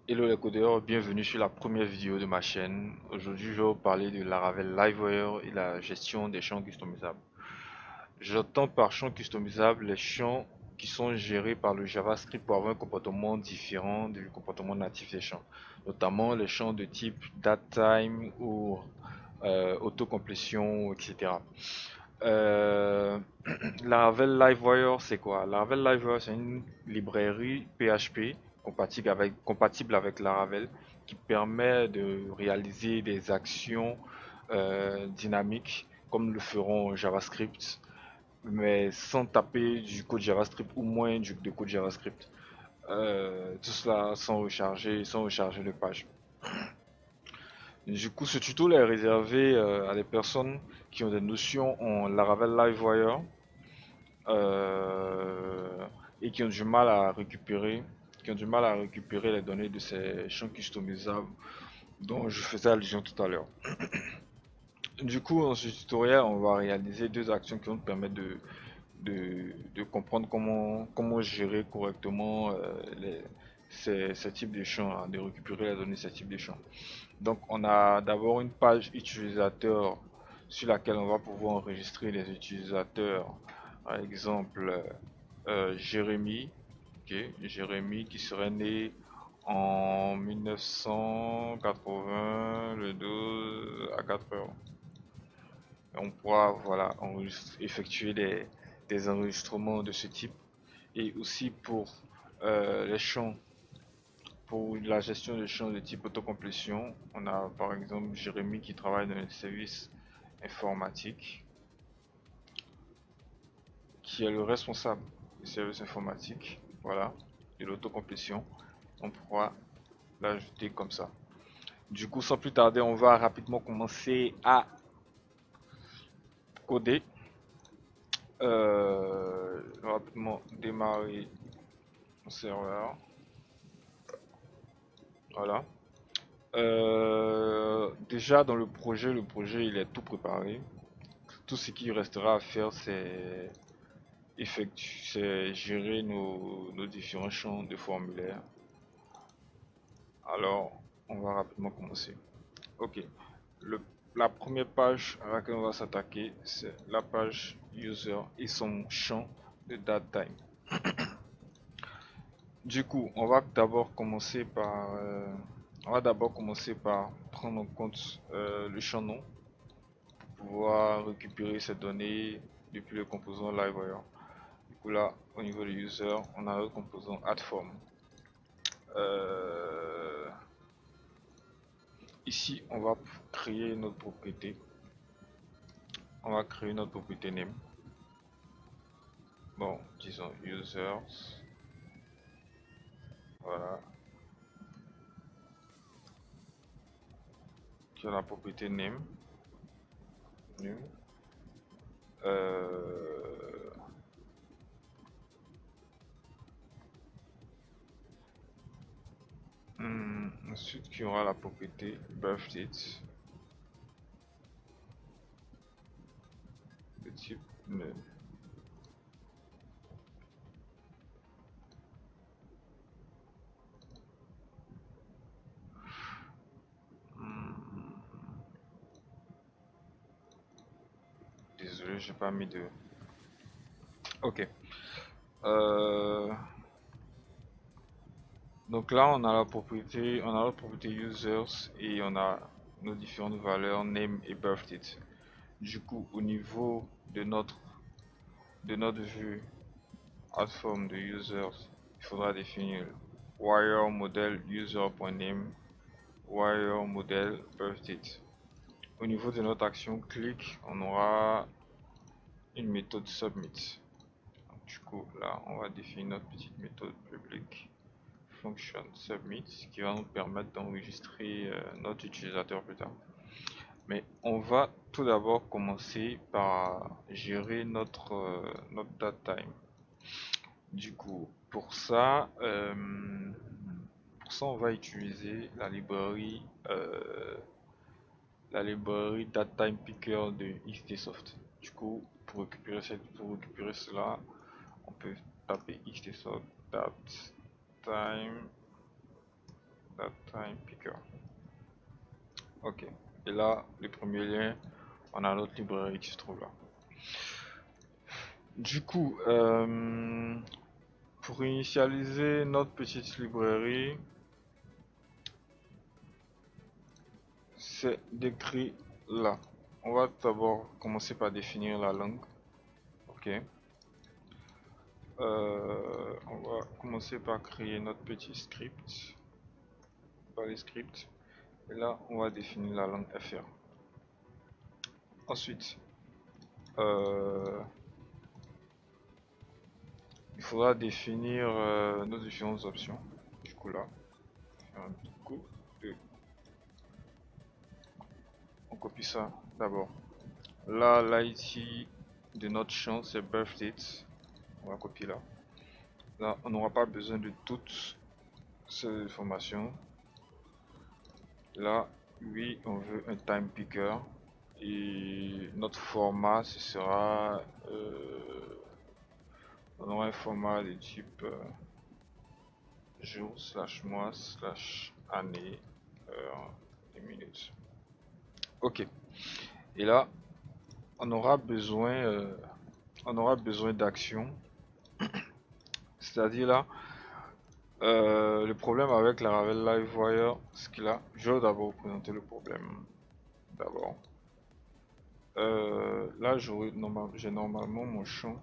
Hello les codeurs, bienvenue sur la première vidéo de ma chaîne. Aujourd'hui, je vais vous parler de Laravel Livewire et la gestion des champs customisables. J'entends par champs customisables les champs qui sont gérés par le JavaScript pour avoir un comportement différent du comportement natif des champs, notamment les champs de type datetime ou autocomplétion, etc. Euh, Laravel Livewire, c'est quoi? Laravel Livewire, c'est une librairie PHP compatible avec Laravel qui permet de réaliser des actions dynamiques comme le feront JavaScript, mais sans taper du code JavaScript ou moins de code JavaScript. Tout cela sans recharger de page. Du coup, ce tuto est réservé à des personnes qui ont des notions en Laravel Livewire euh, et qui ont du mal à récupérer les données de ces champs customisables dont je faisais allusion tout à l'heure. Du coup, dans ce tutoriel, on va réaliser deux actions qui vont nous permettre de comprendre comment gérer correctement ces types de champs, hein, de récupérer les données de ces types de champs. Donc, on a d'abord une page utilisateur sur laquelle on va pouvoir enregistrer les utilisateurs. Par exemple, Jérémy, ok, Jérémy qui serait né en 1980, le 12 à 4 heures. On pourra voilà, effectuer des enregistrements de ce type. Et aussi pour les champs, pour la gestion des champs de type autocomplétion, on a par exemple Jérémy qui travaille dans le service informatique, qui est le responsable du service informatique, voilà, de l'autocomplétion. On pourra l'ajouter comme ça. Du coup, sans plus tarder, on va rapidement commencer à coder. Rapidement démarrer mon serveur. Voilà. Déjà dans le projet il est tout préparé. Tout ce qui restera à faire, c'est gérer nos différents champs de formulaire. Alors, on va rapidement commencer. Ok. Le, la première page à laquelle on va s'attaquer, c'est la page user et son champ de datetime. Du coup, on va d'abord commencer par prendre en compte le champ nom pour pouvoir récupérer ces données depuis le composant Livewire. Du coup là, au niveau du user, on a le composant addForm. Euh, Ici, on va créer notre propriété. On va créer notre propriété name. Bon, disons users. Voilà. Qui a la propriété name. New. Euh, Ensuite, qui aura la propriété birthdate de type name. Hmm, Désolé, j'ai pas mis de. Ok. Euh, donc là, on a la propriété users et on a nos différentes valeurs name et birthdate. Du coup, au niveau de notre vue forme de users, il faudra définir wire model user.name, wire model birthdate. Au niveau de notre action click, on aura une méthode submit. Donc, du coup, là, on va définir notre petite méthode publique function submit qui va nous permettre d'enregistrer notre utilisateur plus tard. Mais on va tout d'abord commencer par gérer notre datetime. Du coup, pour ça, on va utiliser la librairie datetime picker de XTsoft. Du coup, pour récupérer cela, on peut taper XTsoft datetime datetime picker. Ok. Et là, le premier lien, on a notre librairie qui se trouve là. Du coup, pour initialiser notre petite librairie, c'est décrit là. On va d'abord commencer par définir la langue. Ok. On va commencer par créer notre petit script. Par les scripts. Et là, on va définir la langue FR. Ensuite, il faudra définir nos différentes options. Du coup là, un coup de... on copie ça d'abord. Là, l'IT de notre champ, c'est birth date. On va copier là. Là, on n'aura pas besoin de toutes ces informations. Là, oui, on veut un time picker. Et notre format, ce sera... on aura un format de type jour, slash mois, slash année, heure et minutes. Ok. Et là, on aura besoin d'actions. C'est-à-dire là, le problème avec la Laravel Livewire, c'est qu'il a. Je vais d'abord vous présenter le problème. D'abord. Là, j'ai normalement mon champ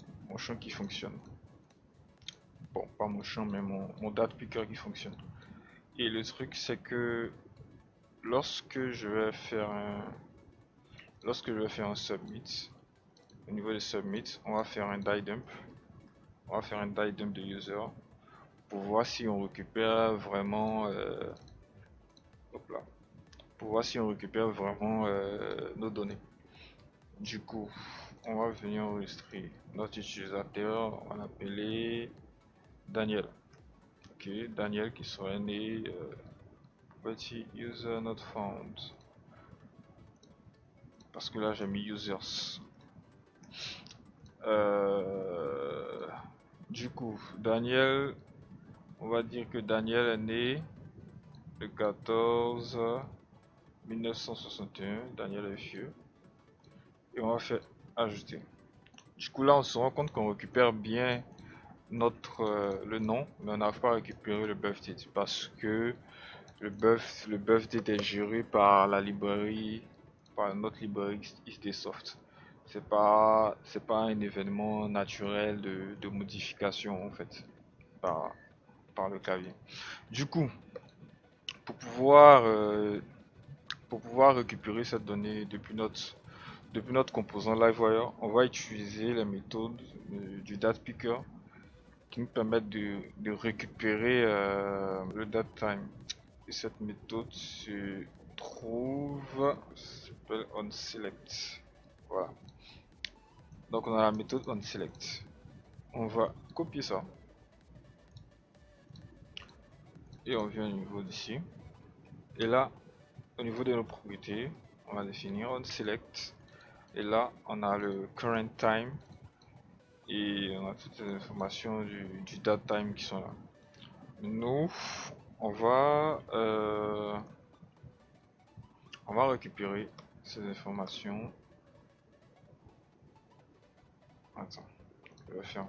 qui fonctionne. Bon, pas mon champ, mais mon date picker qui fonctionne. Et le truc, c'est que lorsque je vais faire un submit, au niveau des submits, on va faire un die dump. On va faire un die dump de user pour voir si on récupère vraiment hop là, pour voir si on récupère vraiment nos données. Du coup, on va venir enregistrer notre utilisateur, on va l'appeler Daniel. Ok, Daniel qui sera né petit user not found. Parce que là j'ai mis users. Du coup, Daniel, on va dire que Daniel est né le 14 1961. Daniel est vieux. Et on va faire ajouter. Du coup là on se rend compte qu'on récupère bien le nom, mais on n'arrive pas à récupérer le birthdate parce que le birthdate est géré par la librairie, par notre librairie XDSoft. C'est pas un événement naturel de modification en fait par, par le clavier. Du coup, pour pouvoir euh, pour pouvoir récupérer cette donnée depuis notre composant Livewire, on va utiliser les méthodes du date picker qui nous permettent de récupérer le datetime. Et cette méthode se trouve, s'appelle onSelect. Voilà. Donc on a la méthode onSelect. On va copier ça. Et on vient au niveau d'ici. Et là, au niveau de nos propriétés, on va définir onSelect. Et là, on a le current time. Et on a toutes les informations du datetime qui sont là. Nous, on va, euh, on va récupérer ces informations. Attends, je vais faire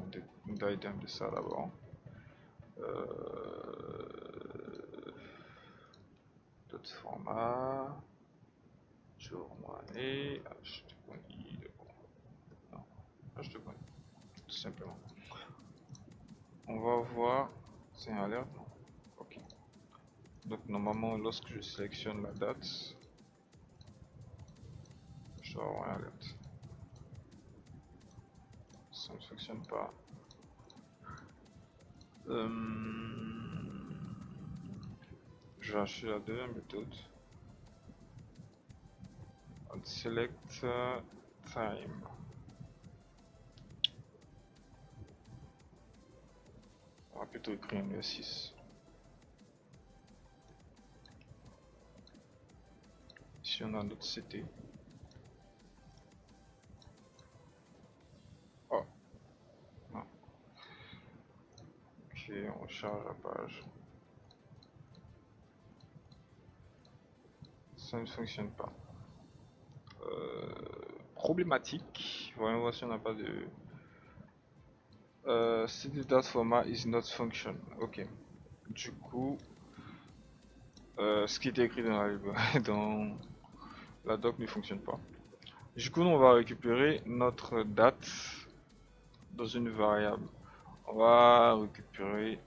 une diagramme de ça d'abord. D'autres formats. Jour, mois, année. HTML. Non, HTML. Tout simplement. On va voir. C'est un alerte, non? Ok. Donc normalement, lorsque je sélectionne la date, je dois avoir un alerte. Ça ne fonctionne pas. Je vais acheter la deuxième méthode. On select time. On va plutôt écrire un 6. Ici on a notre CT. Oh, non. Ok, on charge la page. ça ne fonctionne pas. Problématique. Voyons voir si on n'a pas de... city dot format is not function. Ok. Du coup, ce qui était écrit dans dans la doc ne fonctionne pas. Du coup, on va récupérer notre date dans une variable. On va récupérer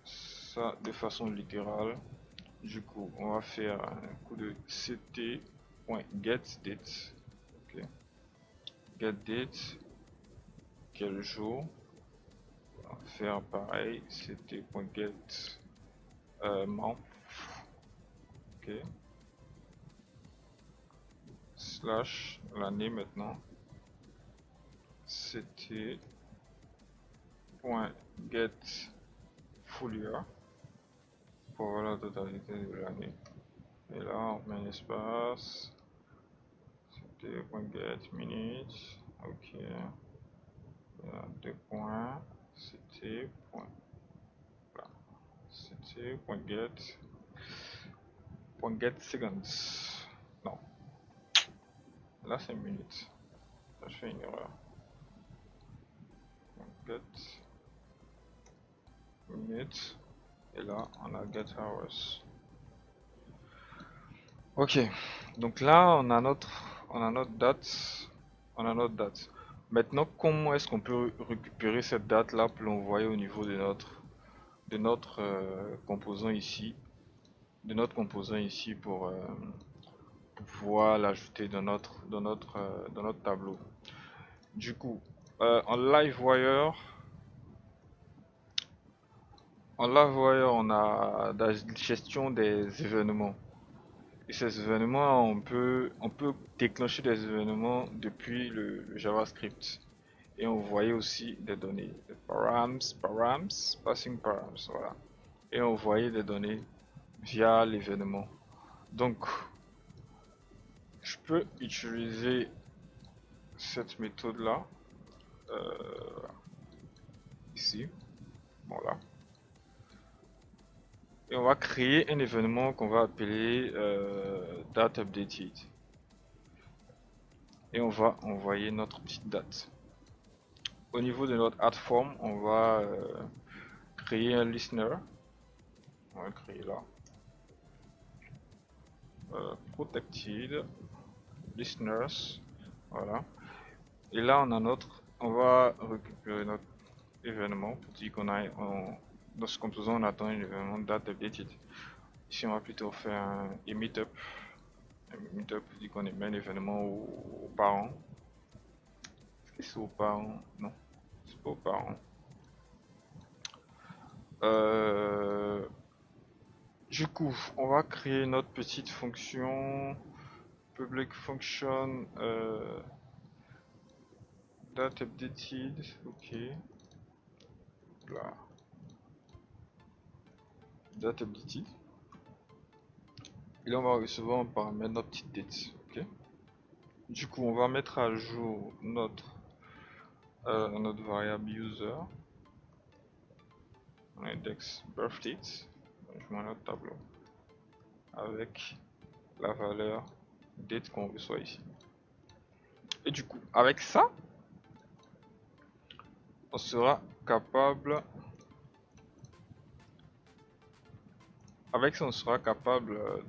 ça de façon littérale. Du coup, on va faire un coup de ct.getDate. Ok. GetDate, quel jour? On va faire pareil, ct.get month. Ok. Slash l'année maintenant. Ct.get full year pour voir la totalité de l'année. Et là, on met un espace. Ct.get minutes. Ok. Là, deux points. Ct. Voilà. Ct.get seconds. Non. Là, c'est minutes. Là, je fais une erreur. Get minutes. Et là, on a get hours. Ok, donc là on a notre date, Maintenant, comment est-ce qu'on peut récupérer cette date là pour l'envoyer au niveau de notre composant ici, pour pouvoir l'ajouter dans notre tableau. Du coup, en Livewire, on a la gestion des événements. Et ces événements, on peut déclencher des événements depuis le JavaScript. Et on voyait aussi des données, des passing params, voilà. Et on voyait des données via l'événement. Donc, je peux utiliser cette méthode-là, ici, voilà. Et on va créer un événement qu'on va appeler date updated. Et on va envoyer notre petite date. Au niveau de notre add form, on va créer un listener. On va le créer là. Protected listeners. Voilà. Et là, on va récupérer notre événement pour dire qu'on a dans ce composant on attend un événement date updated. Ici, on va plutôt faire un meetup. Un meetup pour dire qu'on émet un événement aux parents. Est-ce que c'est aux parents? Non, c'est pas aux parents. Du coup, on va créer notre petite fonction public function date updated. Ok. Là. Date updated. Et là, on va recevoir un paramètre notre petite date. Ok. Du coup, on va mettre à jour notre variable user. Index birthdate. Je mets notre tableau avec la valeur date qu'on reçoit ici. Et du coup, avec ça, on sera capable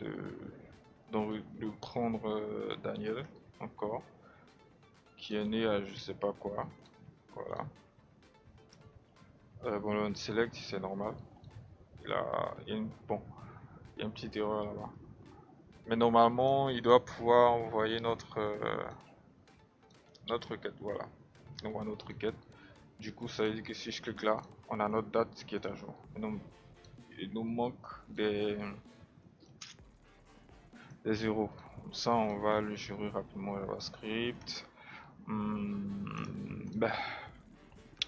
de prendre Daniel encore, qui est né à je sais pas quoi. Voilà. Bon, le select c'est normal. Il y a une petite erreur là-bas. Mais normalement, il doit pouvoir envoyer notre requête. Voilà. On voit notre requête. Du coup, ça veut dire que si je clique là, on a notre date qui est à jour. Il nous manque des zéros. Comme ça, on va le gérer rapidement JavaScript.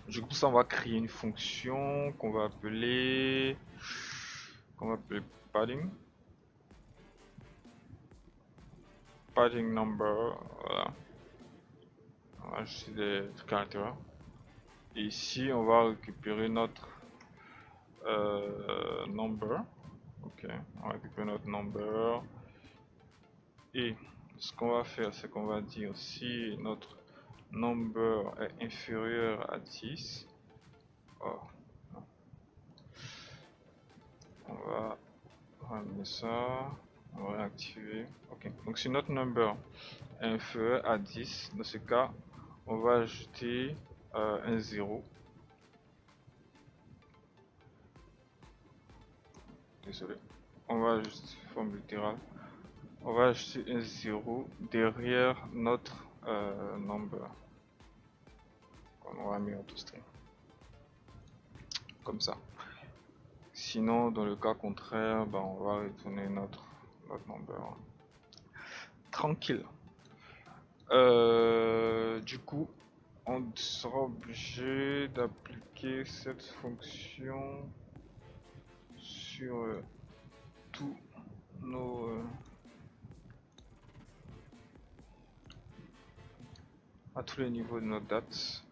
Du coup, ça, on va créer une fonction qu'on va appeler padding. Padding number, voilà. On va ajouter des caractères. Et ici, on va récupérer notre number. Ok, on va récupérer notre number. Et ce qu'on va faire, c'est qu'on va dire si notre number est inférieur à 10, oh, on va ramener ça, on va réactiver. Ok, donc si notre number est inférieur à 10, dans ce cas, on va ajouter un 0. Désolé, on va ajouter forme littérale. On va ajouter un 0 derrière notre number. On va mettre en toastring. Comme ça. Sinon, dans le cas contraire, ben, on va retourner notre number. Tranquille. Du coup, on sera obligé d'appliquer cette fonction sur tous nos à tous les niveaux de notre date.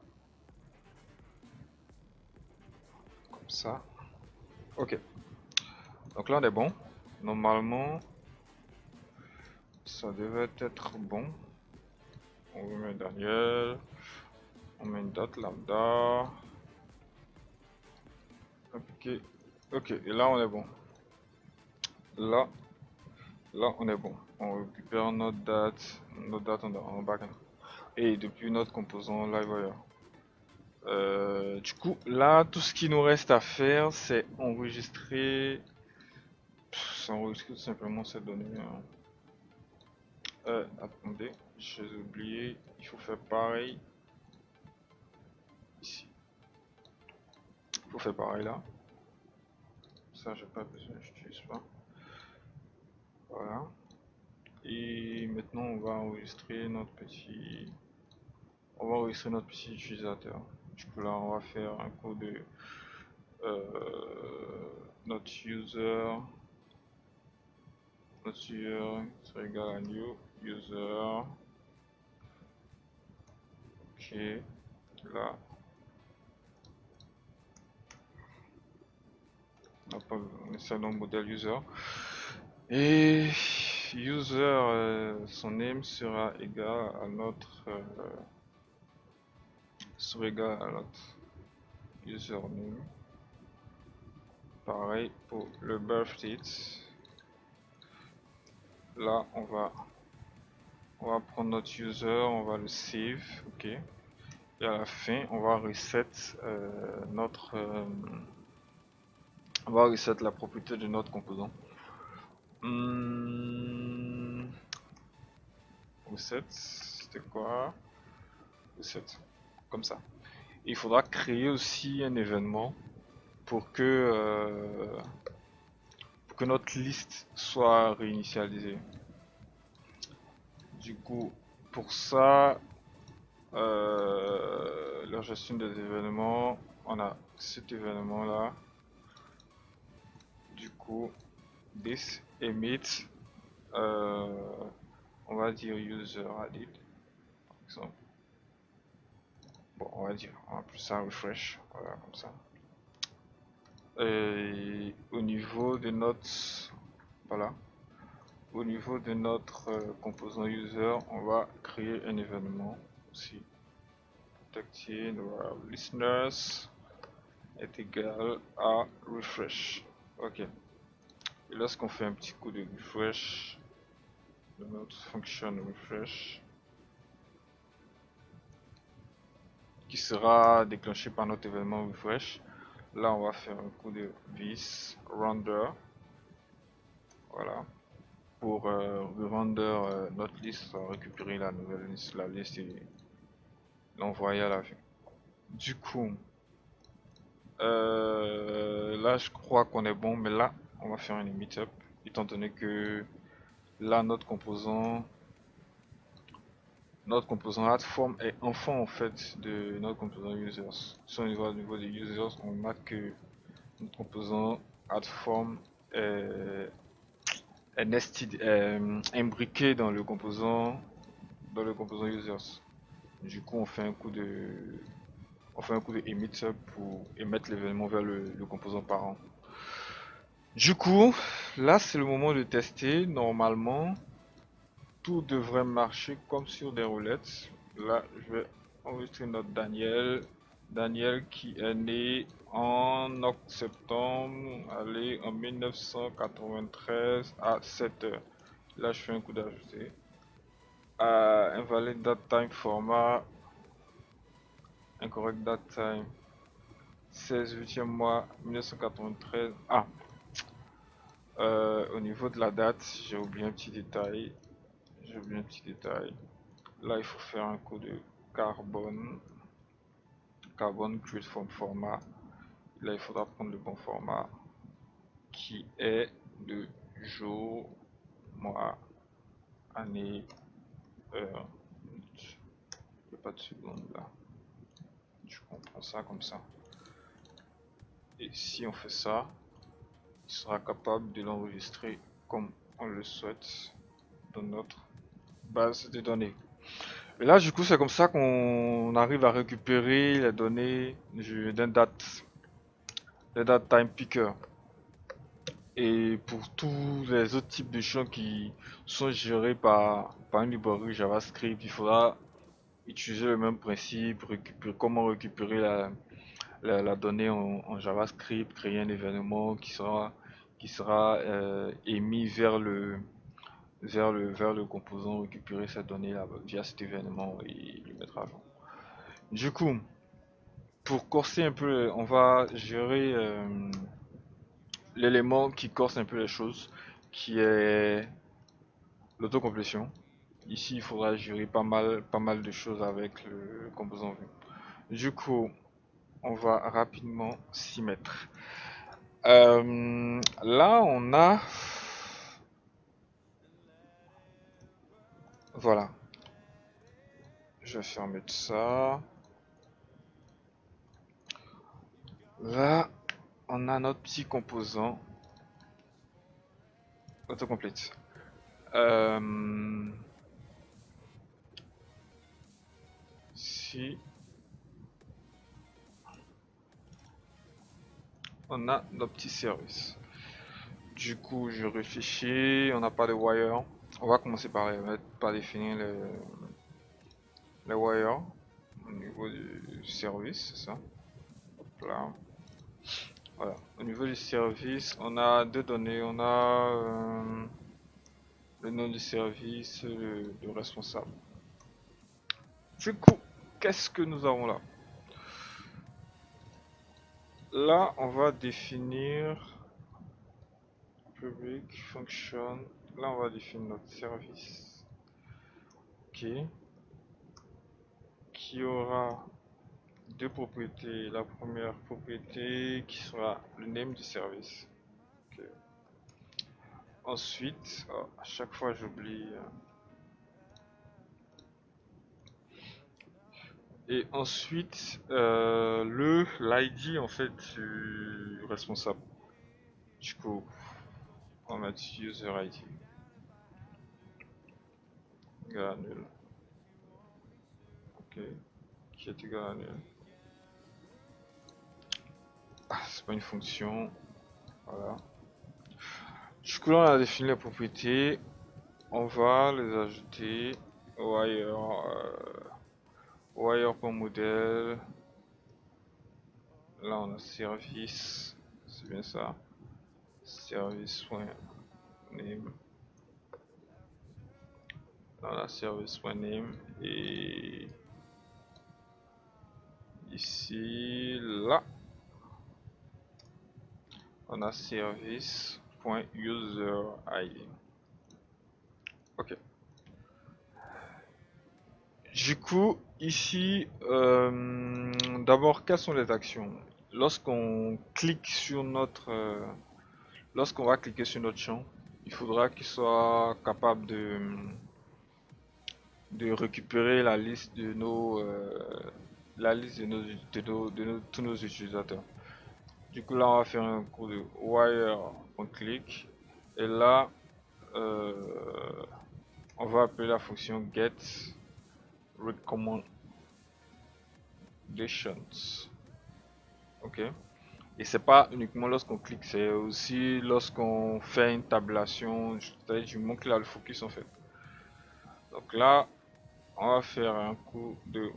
Comme ça. Ok. Donc là on est bon. Normalement ça devait être bon. On met Daniel. On met une date lambda. Ok. Ok. Et là on est bon. Là on est bon. On récupère notre date en backend. Et depuis notre composant LiveWire. Du coup, là, tout ce qui nous reste à faire, c'est enregistrer. C'est enregistrer tout simplement ces données. Attendez, j'ai oublié. Il faut faire pareil ici. Il faut faire pareil là. Ça, j'ai pas besoin, j'utilise pas. Voilà. Et maintenant, on va enregistrer notre petit. On va enregistrer notre petit utilisateur. Du coup, là, on va faire un coup de notre user. Notre user c'est égal à new user. Ok. Là. On essaie dans le modèle user. Et user, son name sera égal à notre username. Pareil pour le birth date. Là on va prendre notre user, on va le save, ok. Et à la fin on va reset on va reset la propriété de notre composant. Reset, c'était quoi? Reset, comme ça. Et il faudra créer aussi un événement pour que notre liste soit réinitialisée. Du coup, pour ça, la gestion des événements, on a cet événement là. Du coup, this emit, on va dire user added, par exemple. Bon, on va plus ça refresh, voilà, comme ça. Et au niveau de notre, voilà, au niveau de notre composant user, on va créer un événement aussi. Listeners est égal à refresh. Ok. Et lorsqu'on fait un petit coup de refresh de notre fonction refresh, qui sera déclenché par notre événement refresh, là on va faire un coup de vis render. Voilà. Pour render notre liste, récupérer la nouvelle liste, la liste et l'envoyer à la vue. Du coup, là je crois qu'on est bon, mais là on va faire un meetup étant donné que là notre composant AddForm est enfant en fait de notre composant users. Si on y va au niveau des users, on marque que notre composant AddForm est nested, imbriqué dans le composant users. Du coup, on fait un coup de emit pour émettre l'événement vers le composant parent. Du coup, là c'est le moment de tester. Normalement, tout devrait marcher comme sur des roulettes. Là, je vais enregistrer notre Daniel. Daniel qui est né en septembre, allez, en 1993 à 7h. Là, je fais un coup d'ajouter. Invalid date time format. Incorrect date time. 16 8e mois 1993. Ah, au niveau de la date, j'ai oublié un petit détail. Là, il faut faire un coup de carbone. Carbone create from format. Là, il faudra prendre le bon format qui est de jour, mois, année, heure, minute. Il n'y a pas de seconde là. Je comprends ça comme ça. Et si on fait ça, il sera capable de l'enregistrer comme on le souhaite dans notre base de données. Et là, du coup, c'est comme ça qu'on arrive à récupérer les données d'un date time picker. Et pour tous les autres types de champs qui sont gérés par une librairie JavaScript, il faudra utiliser le même principe, comment récupérer la donnée en JavaScript, créer un événement qui sera émis vers le composant, récupérer cette donnée là via cet événement et le mettre à jour. Du coup, pour corser un peu, on va gérer l'élément qui corse un peu les choses, qui est l'autocomplétion. Ici, il faudra gérer pas mal de choses avec le composant vue. Du coup, on va rapidement s'y mettre. Là, on a... Voilà. Je vais fermer tout ça. Là, on a notre petit composant autocomplete. Si on a nos petits services. Du coup, je réfléchis, on n'a pas de wire. On va commencer par définir les wires au niveau du service, c'est ça. Hop là. Voilà. Au niveau du service, on a deux données. On a le nom du service, le responsable. Du coup, qu'est-ce que nous avons là? Là, on va définir public function. Là, on va définir notre service. Ok. Qui aura deux propriétés. La première propriété qui sera le name du service. Okay. Ensuite, à chaque fois j'oublie. Et ensuite, l'ID en fait du responsable. Du coup, on va mettre user ID. Égal à nul. Ok. Qui est égal à nul. Ah, c'est pas une fonction. Voilà. Du coup, là, on a défini les propriétés. On va les ajouter wire.modèle. Là, on a service. C'est bien ça. Service.name. Là, on a service.name. Et ici, là, on a service.userID. Ok. Du coup, ici, d'abord, quelles sont les actions? Lorsqu'on clique sur lorsqu'on va cliquer sur notre champ, il faudra qu'il soit capable de récupérer la liste de tous nos utilisateurs. Du coup, là, on va faire un coup de wire.click et là, on va appeler la fonction get recommendations. Ok. Et c'est pas uniquement lorsqu'on clique, c'est aussi lorsqu'on fait une tabulation, c'est-à-dire du moment qu'il a le focus en fait. Donc là, on va faire un coup de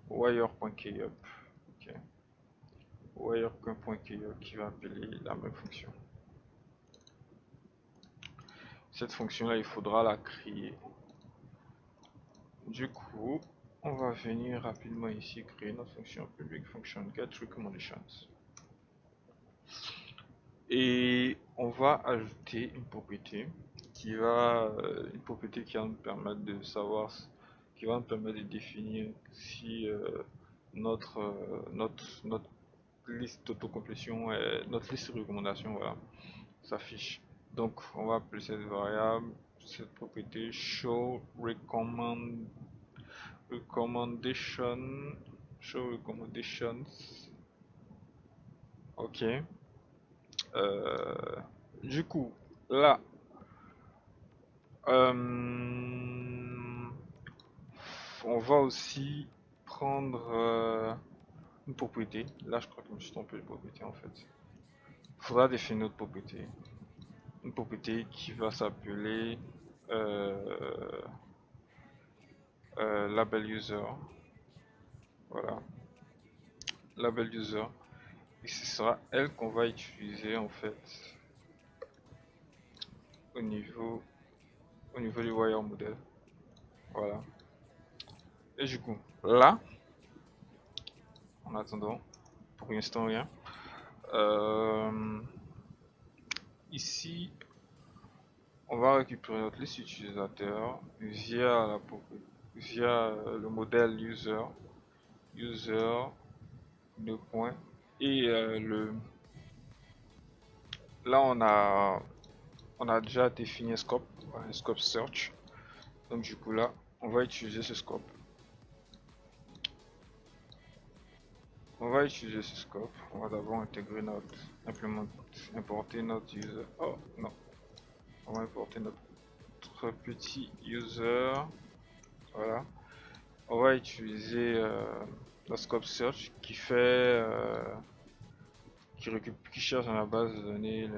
wire.keyup. Ok. Wire.keyup qui va appeler la même fonction. Cette fonction là, il faudra la créer. Du coup, on va venir rapidement ici créer notre fonction public function get recommendations. Et on va ajouter une propriété qui va nous permettre de savoir, qui va nous permettre de définir si notre liste d'autocomplétion et notre liste de recommandations, voilà, s'affiche. Donc on va appeler cette variable, cette propriété show recommendations. Ok. Du coup, là, euh, on va aussi prendre une propriété. Là, je crois que je me suis trompé de propriété en fait. Il faudra définir notre propriété. Une propriété qui va s'appeler label user. Voilà, label user. Et ce sera elle qu'on va utiliser en fait au niveau du wire model. Voilà. Et du coup, là, en attendant, pour l'instant rien. Ici, on va récupérer notre liste utilisateur via le modèle user de point et là on a déjà défini un scope search. Donc du coup là, on va utiliser ce scope. On va utiliser ce scope. On va d'abord intégrer importer notre user. Oh non. On va importer notre petit user. Voilà. On va utiliser la scope search qui fait qui cherche dans la base de données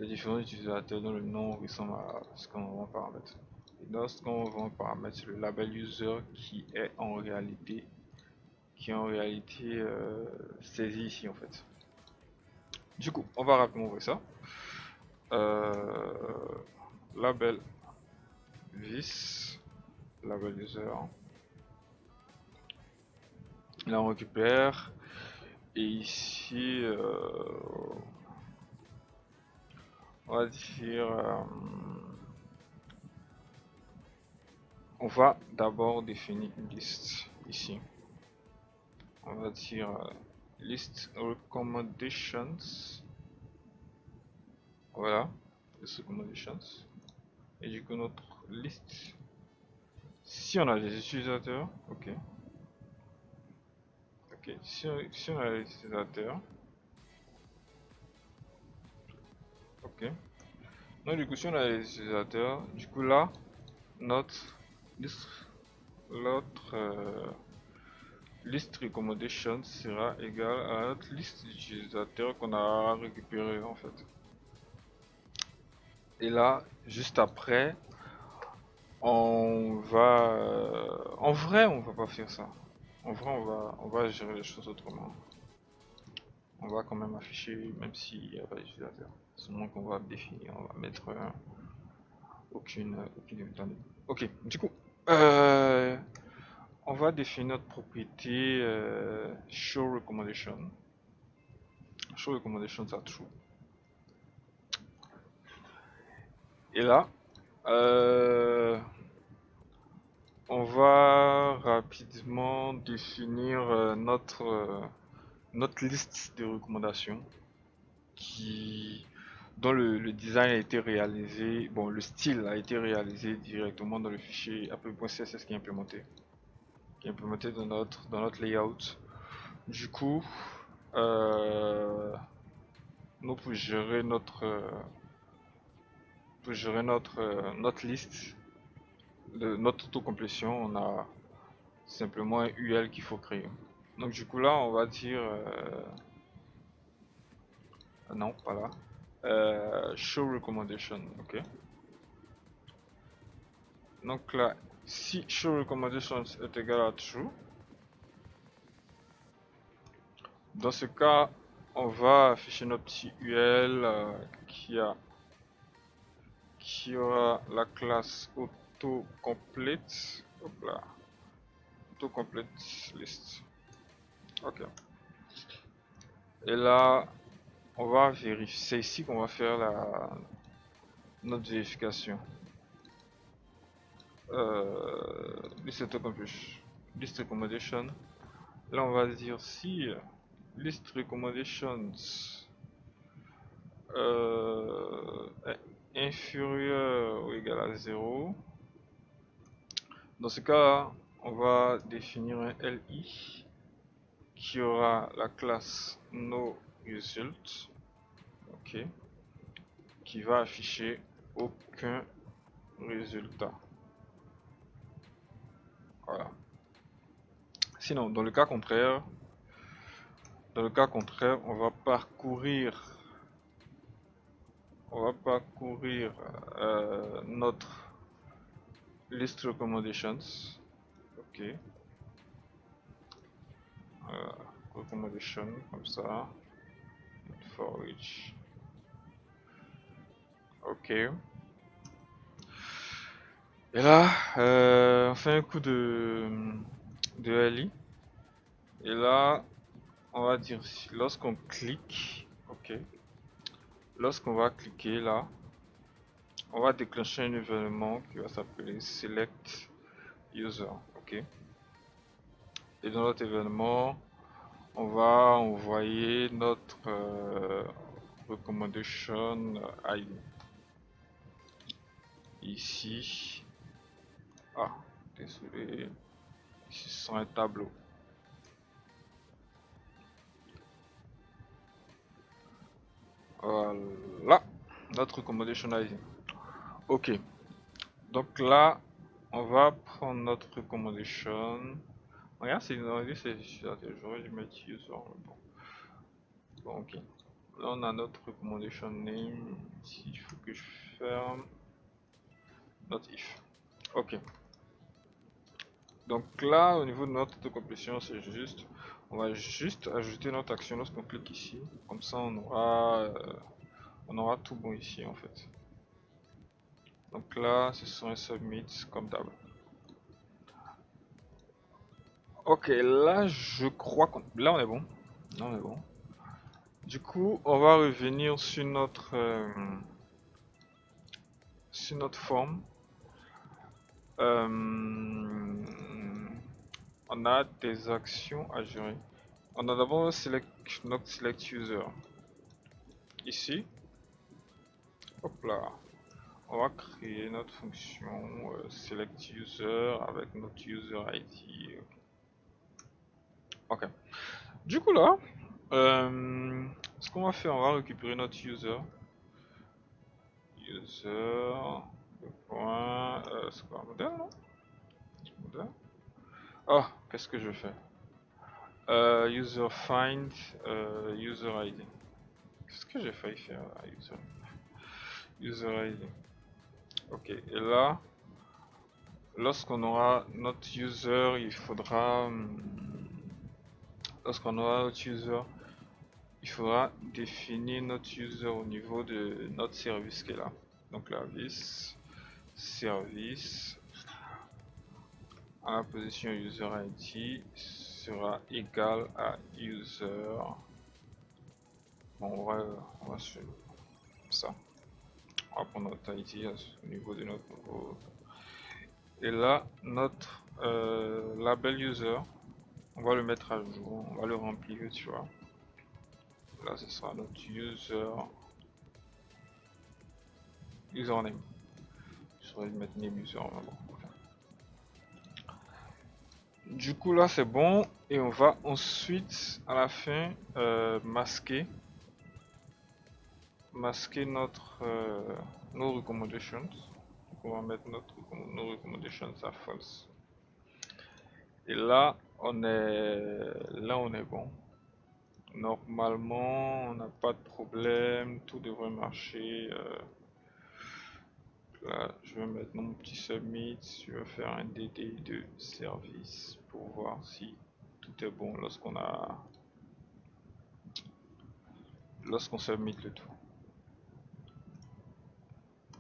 les différents utilisateurs dont le nom ressemble à ce qu'on va paramètre. Et dans ce qu'on va paramètre, c'est le label user qui est en réalité saisi ici en fait. Du coup, on va rapidement ouvrir ça. Label vis, label user. Là on récupère. Et ici, on va dire, on va d'abord définir une liste ici. On va dire list recommendations. Voilà, list recommendations. Et du coup notre liste, si on a des utilisateurs, ok. Ok, si on a des utilisateurs, ok. Donc du coup si on a des utilisateurs, du coup là, notre liste, list recommendation sera égal à notre liste d'utilisateurs qu'on a récupéré en fait. Et là, juste après, on va... en vrai, on va pas faire ça. En vrai, on va gérer les choses autrement. On va quand même afficher, même s'il n'y a pas d'utilisateur. Seulement qu'on va définir, on va mettre aucune méthode. Ok, du coup, on va définir notre propriété show recommendation. Show recommendations are true. Et là, on va rapidement définir notre liste de recommandations dont le design a été réalisé, bon le style a été réalisé directement dans le fichier app.css qui est implémenté dans notre layout. Du coup, nous pour gérer notre liste de notre autocomplétion, on a simplement un UL qu'il faut créer. Donc du coup là on va dire non pas là, show recommendation, ok. Donc là, si show recommendations est égal à true, dans ce cas, on va afficher notre petit UL qui aura la classe autocomplete. Hop là, autocomplete list. Ok. Et là, on va vérifier. C'est ici qu'on va faire notre vérification. List autocomplete. List recommendation. Là, on va dire si list recommendations est inférieur ou égal à 0. Dans ce cas, on va définir un LI qui aura la classe noResult, ok, qui va afficher aucun résultat. Voilà. Sinon, dans le cas contraire, on va parcourir notre list recommendations, ok, recommendation comme ça, for each, ok. Et là, on fait un coup de LI. Et là, on va dire lorsqu'on clique, ok, lorsqu'on va cliquer là, on va déclencher un événement qui va s'appeler select user, ok. Et dans notre événement, on va envoyer notre recommendation ID. Ici, désolé, ici c'est un tableau. Voilà, notre recommendation ID. Ok, donc là, on va prendre notre recommendation. Regarde, c'est une idée, j'aurais dû mettre user. Bon, ok. Là, on a notre recommendation name. Ici, il faut que je ferme notre if. Ok. Donc là, au niveau de notre autocomplétion, c'est juste, on va juste ajouter notre action lorsqu'on clique ici. Comme ça, on aura tout bon ici en fait. Donc là, ce sont un submit comme d'hab. Ok, là, je crois qu'on, là, on est bon. Là, on est bon. Du coup, on va revenir sur notre forme. On a des actions à gérer. On a d'abord notre select user. Ici, hop là, on va créer notre fonction select user avec notre user ID. Ok. Du coup là, ce qu'on va faire, on va récupérer notre user. Le point, c'est quoi un modèle, non? Modèle. Oh, qu'est-ce que je fais? User find user ID. Qu'est-ce que j'ai failli faire là, user ID. Ok, et là, lorsqu'on aura notre user, il faudra définir notre user au niveau de notre service qui est là. Donc la vis service à la position user ID sera égal à user. Bon, on va sur ça. On va prendre notre ID au niveau de notre nouveau. Et là, notre label user, on va le mettre à jour, on va le remplir, tu vois. Là, ce sera notre username. Je saurais mettre name user. Bon. Du coup, là, c'est bon. Et on va ensuite, à la fin, masquer notre nos recommendations. Donc, on va mettre nos recommendations à false. Et là, on est bon. Normalement, on n'a pas de problème, tout devrait marcher. là, je vais mettre mon petit submit, je vais faire un DD de service pour voir si tout est bon lorsqu'on submit le tout.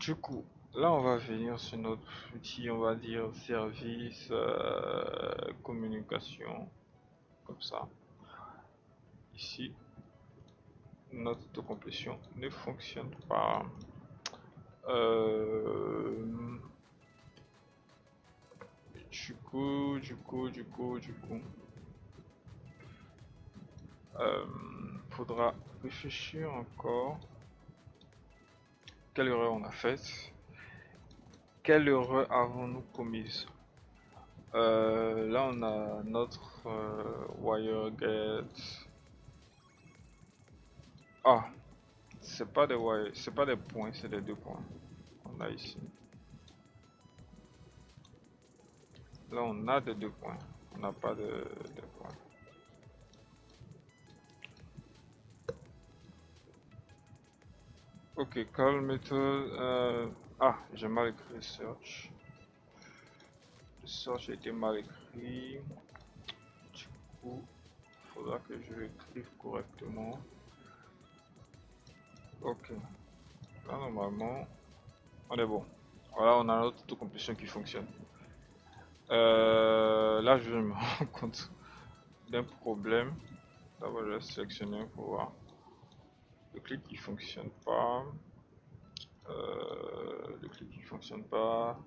Du coup, là on va venir sur notre outil, on va dire service, communication, comme ça. Ici, notre autocomplétion ne fonctionne pas. Du coup, faudra réfléchir encore. Quelle erreur on a faite? Quelle erreur avons-nous commise? Là on a notre wire get. Ah, c'est pas des wires, c'est pas des points, c'est des 2 points. On a ici. Là on a des 2 points, on n'a pas de points. Ok, call method. Ah, j'ai mal écrit search. Le search a été mal écrit. Du coup, il faudra que je l'écrive correctement. Ok. Là, normalement, on est bon. Voilà, on a notre autocomplétion qui fonctionne. Là, je me rends compte d'un problème. D'abord, je vais sélectionner pour voir. Le clic qui fonctionne pas. Le clic qui fonctionne pas.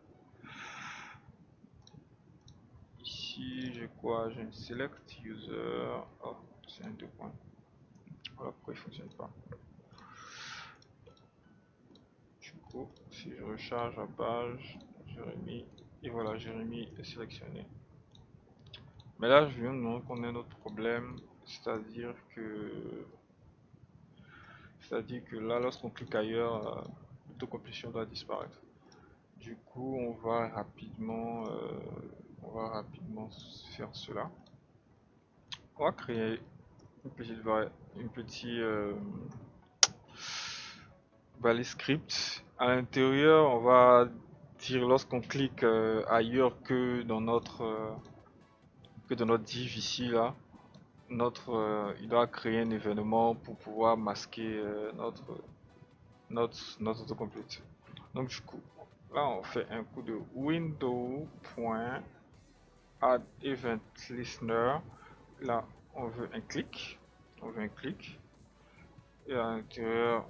Ici, j'ai quoi? J'ai une select user. Oh, c'est un 2 points. Voilà pourquoi il fonctionne pas. Du coup, si je recharge la page, Jérémy, et voilà, Jérémy est sélectionné. Mais là, je viens de me rendre compte d'un autre problème, c'est-à-dire que là, lorsqu'on clique ailleurs, l'autocomplétion doit disparaître. Du coup, on va rapidement faire cela. On va créer une petite balise script. À l'intérieur, on va dire lorsqu'on clique ailleurs que dans notre div ici là, il doit créer un événement pour pouvoir masquer notre autocomplete. Donc du coup, là on fait un coup de window.addEventListener. Là on veut un clic, et à l'intérieur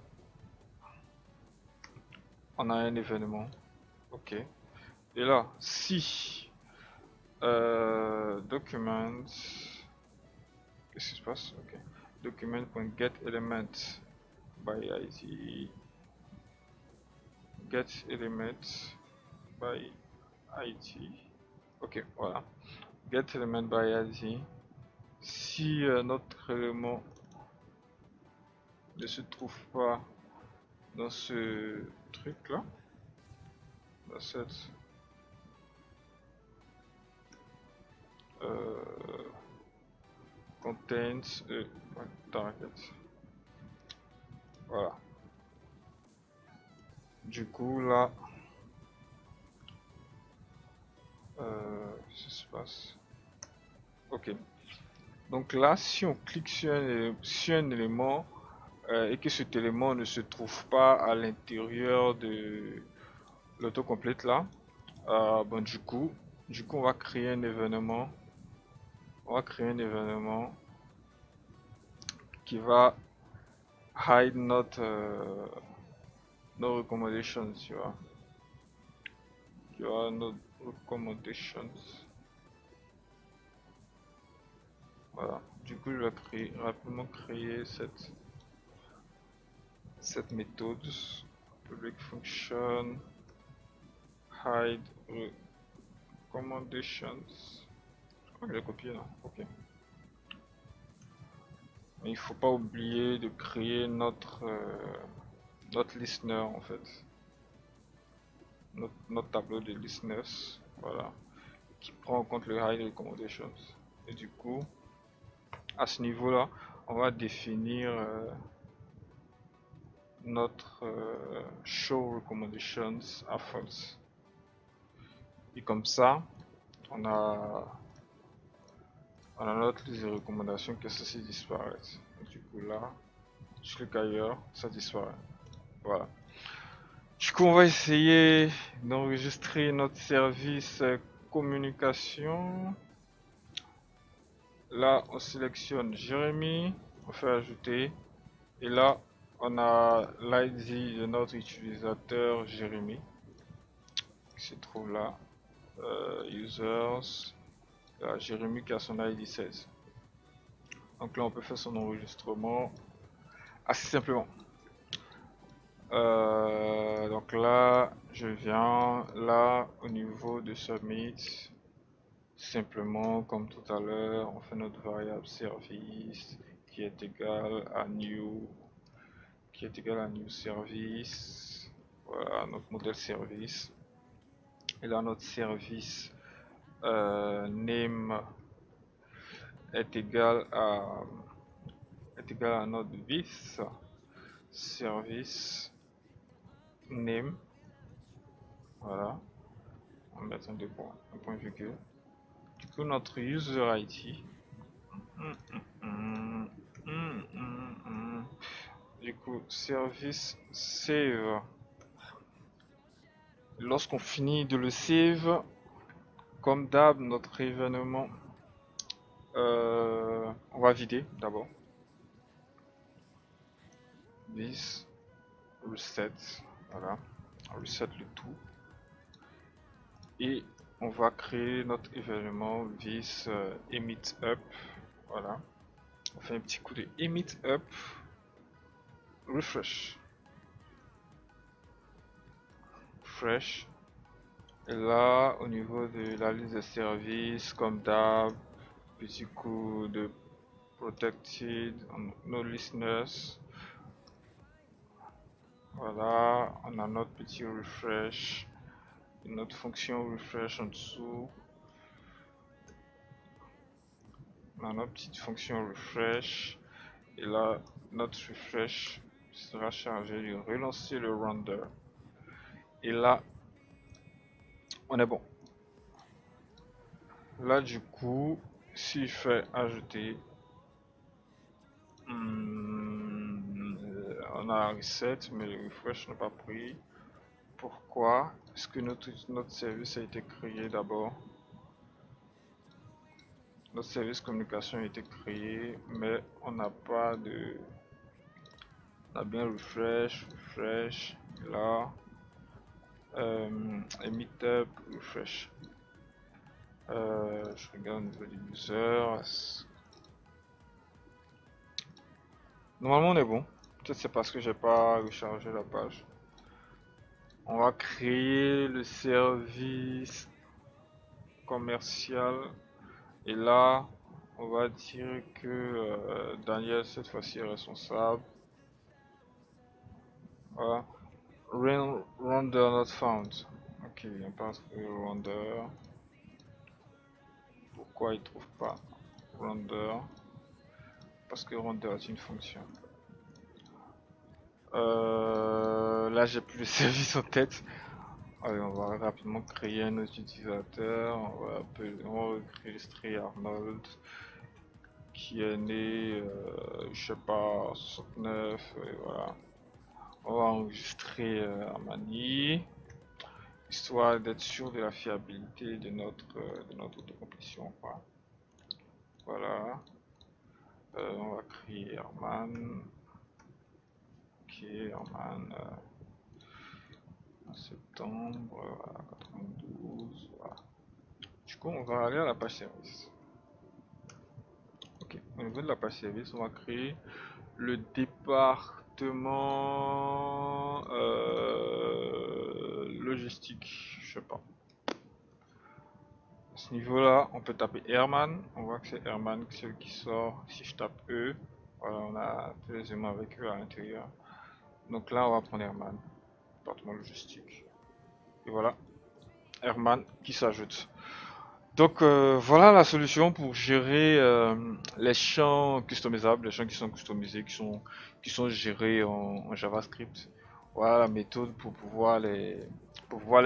on a un événement. Ok. Et là, si documents, qu'est-ce qui se passe? Ok. Document.getElement by ID, getElement by ID. Ok, voilà. GetElement by ID. Si notre élément ne se trouve pas dans ce truc là, dans cette contains target. Voilà. Du coup là, qu'est-ce qui se passe? Ok. Donc là, si on clique sur un élément et que cet élément ne se trouve pas à l'intérieur de l'autocomplete là, bon du coup on va créer un événement. On va créer un événement qui va hide nos recommendations, tu vois. Tu vois, nos recommendations. Voilà. Du coup, je vais rapidement créer cette méthode. Public function hide recommendations. Je crois que j'ai copié là. Ok. Mais il faut pas oublier de créer notre listener en fait. Notre tableau de listeners. Voilà. Qui prend en compte le hide recommendations. Et du coup, à ce niveau là, on va définir notre show recommendations à false. Et comme ça, on a notre liste de recommandations que ceci disparaît. Du coup là, je clique ailleurs, ça disparaît. Voilà. Du coup, on va essayer d'enregistrer notre service communication. Là, on sélectionne Jérémy, on fait ajouter. Et là, on a l'ID de notre utilisateur Jérémy qui se trouve là. Users. Là, Jérémy qui a son ID 16. Donc là, on peut faire son enregistrement assez simplement. Donc là, je viens là au niveau de Submit. Simplement, comme tout à l'heure, on fait notre variable service qui est égal à new service. Voilà notre modèle service. Et là, notre service name est égal à notre vis service name. Voilà, on va mettre un point virgule. Du coup, notre user ID. Du coup, service save. Lorsqu'on finit de le save, comme d'hab, notre événement, on va vider d'abord. This reset, voilà, on reset le tout. Et on va créer notre événement this emit up, voilà. On fait un petit coup de emit up, refresh. Fresh. Et là, au niveau de la liste de services, comme d'hab, petit coup de protected, no listeners. Voilà, on a notre petit refresh, notre fonction refresh en dessous. On a notre petite fonction refresh. Et là, notre refresh sera chargé de relancer le render. Et là, on est bon. Là, du coup, si je fais ajouter, on a un reset, mais le refresh n'a pas pris. Pourquoi? Est-ce que notre service a été créé d'abord? Notre service communication a été créé, mais on n'a pas de... On a bien refresh, là. Meetup, refresh. Je regarde au niveau des users. Normalement on est bon. Peut-être c'est parce que j'ai pas rechargé la page. On va créer le service commercial. Et là, on va dire que Daniel cette fois-ci est responsable. Voilà. Render not found. Ok, on passe le render. Pourquoi il trouve pas render? Parce que render est une fonction. Là j'ai plus le service en tête. Allez, on va rapidement créer un autre utilisateur. On va enregistrer Arnold qui est né, je sais pas, 69. Et voilà. On va enregistrer Armani, histoire d'être sûr de la fiabilité de notre autocomplétion. Voilà. On va créer Herman. Ok, Herman. En septembre, voilà, 92. Voilà. Du coup, on va aller à la page service. Ok, au niveau de la page service, on va créer le département logistique. Je sais pas. À ce niveau-là, on peut taper Herman. On voit que c'est Herman, celui qui sort. Si je tape E, voilà, on a tous les éléments avec eux à l'intérieur. Donc là, on va prendre Herman, département logistique. Et voilà, Herman qui s'ajoute. Donc voilà la solution pour gérer les champs customisables, les champs qui sont customisés, qui sont gérés en JavaScript. Voilà la méthode pour pouvoir les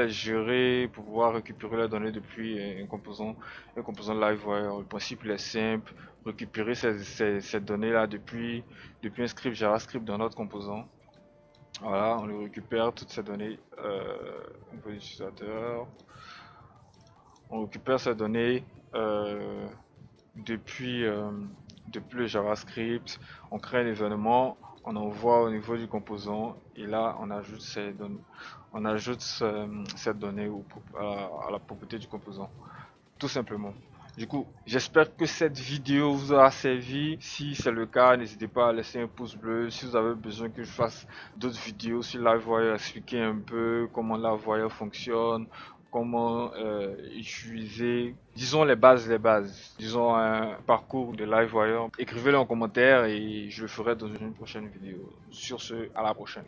gérer, pour pouvoir récupérer les données depuis un composant Livewire. Le principe il est simple, récupérer ces données-là depuis un script JavaScript dans notre composant. Voilà, on le récupère toutes ces données au niveau de l'utilisateur. On récupère ces données euh, depuis, depuis le JavaScript, on crée un événement, on envoie au niveau du composant et là on ajoute ces données, on ajoute cette donnée à la propriété du composant, tout simplement. Du coup, j'espère que cette vidéo vous aura servi. Si c'est le cas, n'hésitez pas à laisser un pouce bleu. Si vous avez besoin que je fasse d'autres vidéos sur Livewire, expliquer un peu comment Livewire fonctionne, comment utiliser, disons les bases, disons un parcours de Livewire, écrivez-le en commentaire et je le ferai dans une prochaine vidéo. Sur ce, à la prochaine.